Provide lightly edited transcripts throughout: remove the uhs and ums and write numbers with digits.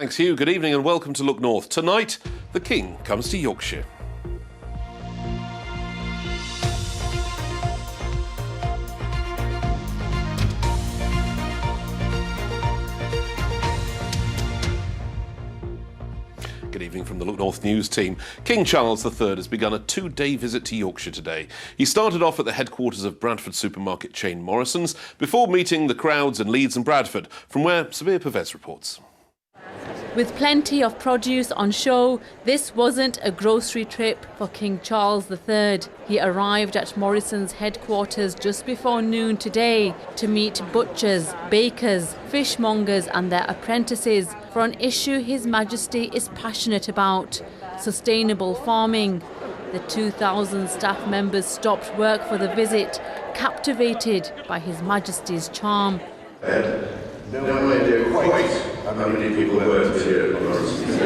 Thanks, Hugh. Good evening and welcome to Look North. Tonight, the King comes to Yorkshire. Good evening from the Look North News team. King Charles III has begun a two-day visit to Yorkshire today. He started off at the headquarters of Bradford supermarket chain Morrison's before meeting the crowds in Leeds and Bradford, from where Sabir Pervez reports. With plenty of produce on show, this wasn't a grocery trip for King Charles III. He arrived at Morrison's headquarters just before noon today to meet butchers, bakers, fishmongers and their apprentices for an issue His Majesty is passionate about: sustainable farming. The 2,000 staff members stopped work for the visit, captivated by His Majesty's charm. No idea quite how many people worked here at Morrison's.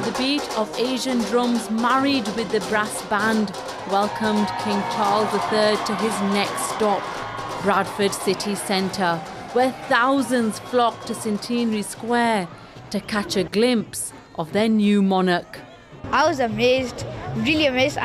The beat of Asian drums married with the brass band welcomed King Charles III to his next stop, Bradford city centre, where thousands flocked to Centenary Square to catch a glimpse of their new monarch. I was amazed, really amazed.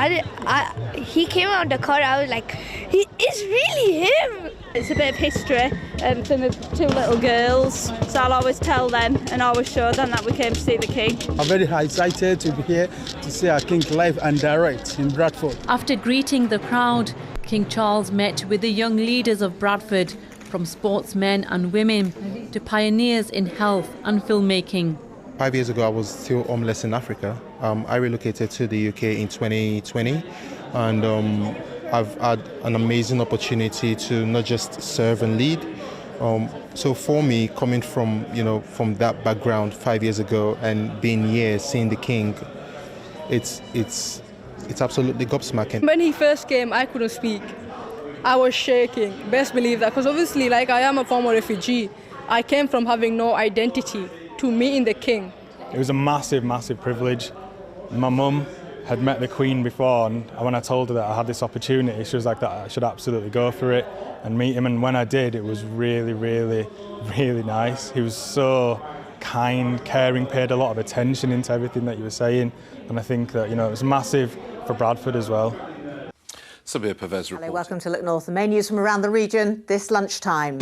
He came out of the car, I was like, it's really him! It's a bit of history from the two little girls, so I'll always tell them and always show them that we came to see the King. I'm very excited to be here to see our King live and direct in Bradford. After greeting the crowd, King Charles met with the young leaders of Bradford, from sportsmen and women to pioneers in health and filmmaking. 5 years ago, I was still homeless in Africa. I relocated to the UK in 2020, and I've had an amazing opportunity to not just serve and lead. So for me, coming from that background 5 years ago and being here, seeing the King, it's absolutely gobsmacking. When he first came, I couldn't speak. I was shaking. Best believe that, because obviously, like, I am a former refugee. I came from having no identity to meeting the King. It was a massive, massive privilege. My mum had met the Queen before, and when I told her that I had this opportunity, she was like, that I should absolutely go for it and meet him. And when I did, it was really, really, really nice. He was so kind, caring, paid a lot of attention into everything that you were saying. And I think that, it was massive for Bradford as well. Sabir Pervez reports. Hello, welcome to Look North. The main news from around the region this lunchtime.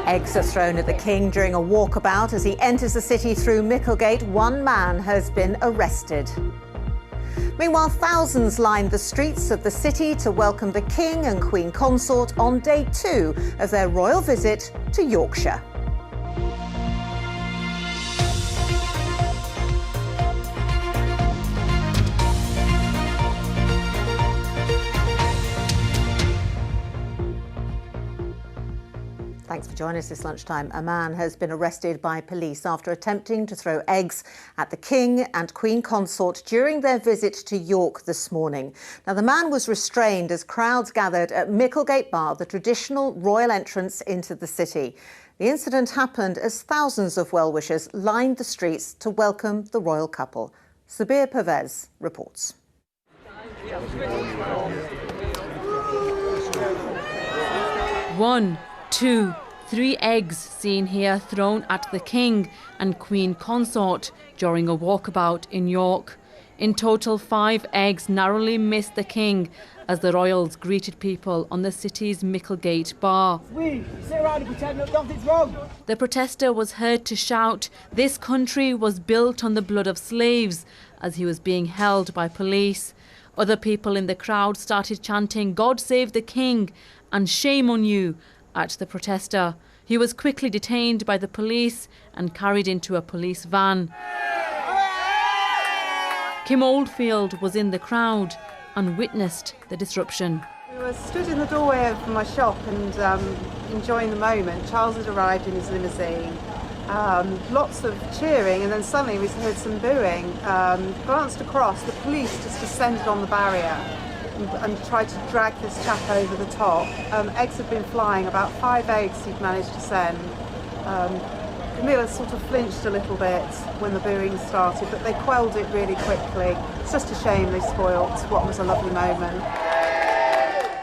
Eggs are thrown at the King during a walkabout as he enters the city through Micklegate. One man has been arrested. Meanwhile, thousands lined the streets of the city to welcome the King and Queen Consort on day 2 of their royal visit to Yorkshire. Thanks for joining us this lunchtime. A man has been arrested by police after attempting to throw eggs at the King and Queen Consort during their visit to York this morning. Now, the man was restrained as crowds gathered at Micklegate Bar, the traditional royal entrance into the city. The incident happened as thousands of well-wishers lined the streets to welcome the royal couple. Sabir Pervez reports. 1, 2, 3 eggs seen here thrown at the King and Queen Consort during a walkabout in York. In total, 5 eggs narrowly missed the King as the royals greeted people on the city's Micklegate Bar. We sit around and pretend that nothing's wrong. The protester was heard to shout, "This country was built on the blood of slaves," as he was being held by police. Other people in the crowd started chanting, "God save the King" and "Shame on you" at the protester. He was quickly detained by the police and carried into a police van. Kim Oldfield was in the crowd and witnessed the disruption. We were stood in the doorway of my shop and enjoying the moment. Charles had arrived in his limousine. Lots of cheering, and then suddenly we heard some booing. Glanced across, the police just descended on the barrier and tried to drag this chap over the top. Eggs had been flying, about 5 eggs he'd managed to send. Camilla sort of flinched a little bit when the booing started, but they quelled it really quickly. It's just a shame they spoilt what was a lovely moment.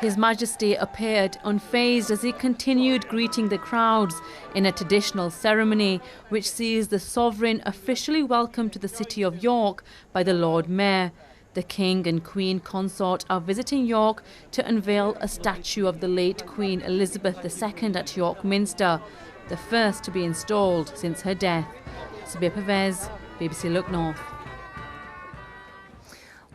His Majesty appeared unfazed as he continued greeting the crowds in a traditional ceremony which sees the sovereign officially welcomed to the city of York by the Lord Mayor. The King and Queen Consort are visiting York to unveil a statue of the late Queen Elizabeth II at York Minster, the first to be installed since her death. Sabir Pervez, BBC Look North.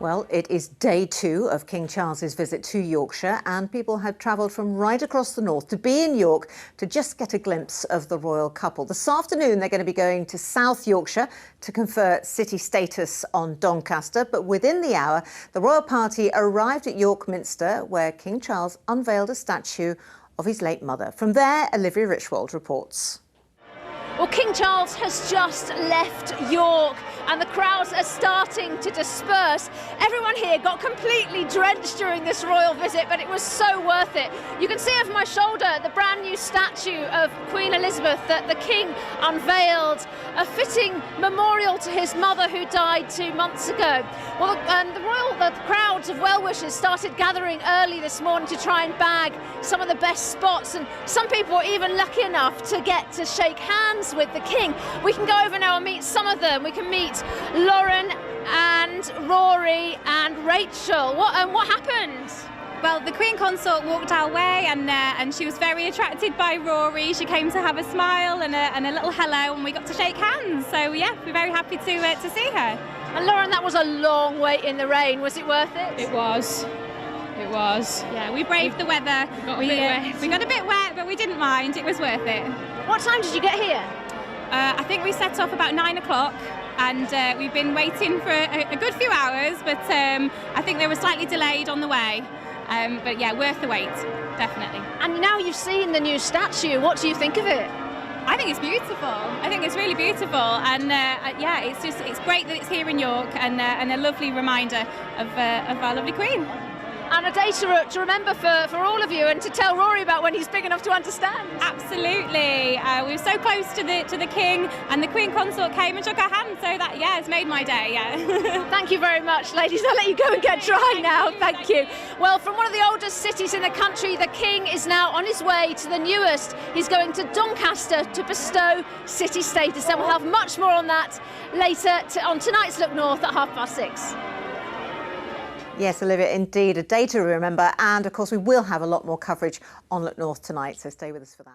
Well, it is day 2 of King Charles's visit to Yorkshire, and people have travelled from right across the north to be in York to just get a glimpse of the royal couple. This afternoon, they're going to be going to South Yorkshire to confer city status on Doncaster. But within the hour, the royal party arrived at York Minster, where King Charles unveiled a statue of his late mother. From there, Olivia Richwald reports. Well, King Charles has just left York and the crowds are starting to disperse. Everyone here got completely drenched during this royal visit, but it was so worth it. You can see over my shoulder the brand new statue of Queen Elizabeth that the King unveiled, a fitting memorial to his mother who died 2 months ago. Well, the crowds of well-wishers started gathering early this morning to try and bag some of the best spots, and some people were even lucky enough to get to shake hands with the King. We can go over now and meet some of them. We can meet Lauren and Rory and Rachel. What happened? Well, the Queen Consort walked our way and she was very attracted by Rory. She came to have a smile and a little hello, and we got to shake hands. So yeah, we're very happy to see her. And Lauren, that was a long wait in the rain. Was it worth it? It was. It was. Yeah, we braved the weather. We got a bit wet, but we didn't mind. It was worth it. What time did you get here? I think we set off about 9 o'clock. And we've been waiting for a good few hours, but I think they were slightly delayed on the way. But yeah, worth the wait, definitely. And now you've seen the new statue, what do you think of it? I think it's beautiful. I think it's really beautiful, and yeah, it's great that it's here in York, and a lovely reminder of our lovely Queen. And a day to remember for all of you, and to tell Rory about when he's big enough to understand. Absolutely. We were so close to the King, and the Queen Consort came and shook our hand, so that, yeah, it's made my day, yeah. Thank you very much, ladies. I'll let you go and get dry now. Thank you. Well, from one of the oldest cities in the country, the King is now on his way to the newest. He's going to Doncaster to bestow city status, and we'll have much more on that later on tonight's Look North at 6:30. Yes, Olivia, indeed, a day to remember. And of course, we will have a lot more coverage on Look North tonight, so stay with us for that.